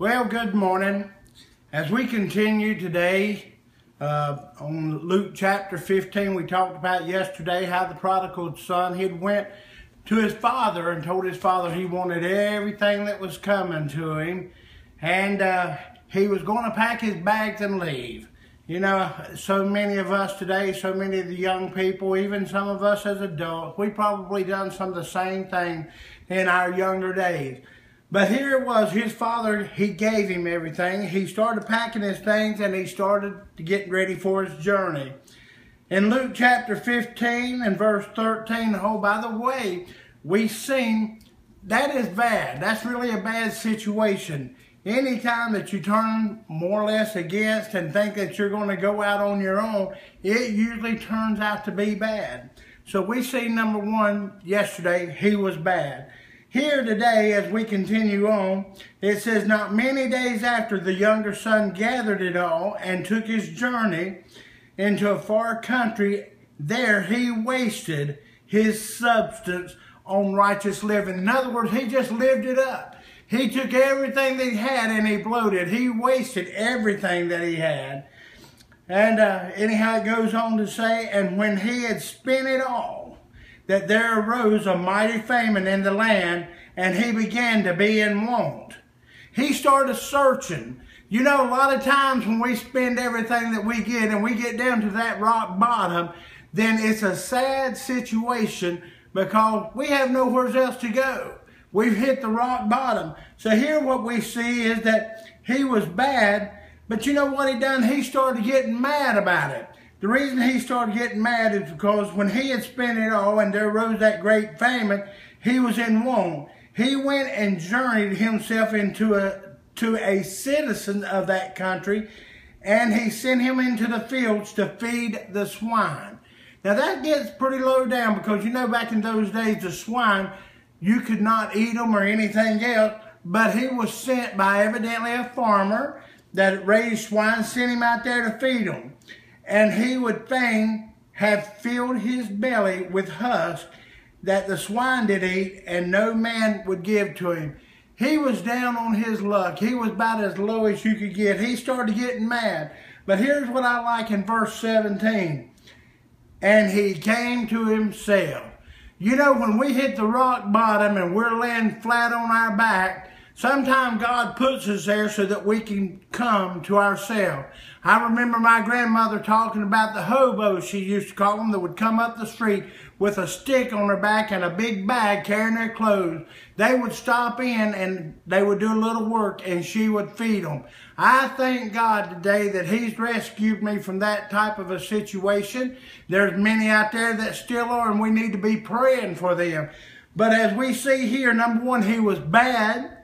Well, good morning. As we continue today on Luke chapter 15, we talked about yesterday how the prodigal son, he went to his father and told his father he wanted everything that was coming to him, and he was going to pack his bags and leave. You know, so many of us today, so many of the young people, even some of us as adults, we probably done some of the same thing in our younger days. But here it was, his father, he gave him everything. He started packing his things and he started to get ready for his journey. In Luke chapter 15 and verse 13, oh, by the way, we seen that is bad. That's really a bad situation. Anytime that you turn more or less against and think that you're going to go out on your own, it usually turns out to be bad. So we see number one yesterday, he was bad. Here today, as we continue on, it says, not many days after the younger son gathered it all and took his journey into a far country, there he wasted his substance on righteous living. In other words, he just lived it up. He took everything that he had and he bloated. He wasted everything that he had. And anyhow, it goes on to say, and when he had spent it all, that there arose a mighty famine in the land, and he began to be in want. He started searching. You know, a lot of times when we spend everything that we get and we get down to that rock bottom, then it's a sad situation because we have nowhere else to go. We've hit the rock bottom. So here what we see is that he was bad, but you know what he done? He started getting mad about it. The reason he started getting mad is because when he had spent it all and there arose that great famine, he was in want. He went and journeyed himself into a citizen of that country, and he sent him into the fields to feed the swine. Now that gets pretty low down because you know back in those days the swine, you could not eat them or anything else, but he was sent by evidently a farmer that raised swine, sent him out there to feed them. And he would fain have filled his belly with husk that the swine did eat, and no man would give to him. He was down on his luck. He was about as low as you could get. He started getting mad. But here's what I like in verse 17. And he came to himself. You know, when we hit the rock bottom and we're laying flat on our back, sometimes God puts us there so that we can come to ourselves. I remember my grandmother talking about the hobos, she used to call them, that would come up the street with a stick on their back and a big bag carrying their clothes. They would stop in and they would do a little work and she would feed them. I thank God today that He's rescued me from that type of a situation. There's many out there that still are, and we need to be praying for them. But as we see here, number one, he was bad.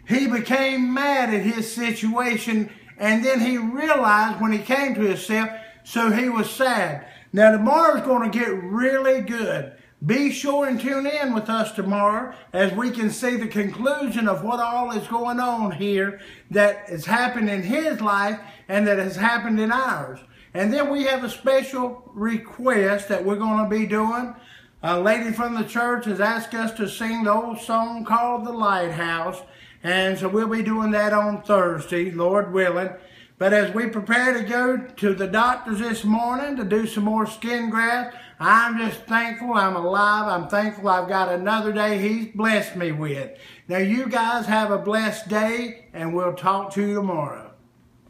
He became mad at his situation, and then he realized when he came to himself, so he was sad. Now tomorrow's going to get really good. Be sure and tune in with us tomorrow as we can see the conclusion of what all is going on here that has happened in his life and that has happened in ours. And then we have a special request that we're going to be doing. A lady from the church has asked us to sing the old song called The Lighthouse. And so we'll be doing that on Thursday, Lord willing. But as we prepare to go to the doctors this morning to do some more skin grafts, I'm just thankful I'm alive. I'm thankful I've got another day He's blessed me with. Now you guys have a blessed day, and we'll talk to you tomorrow.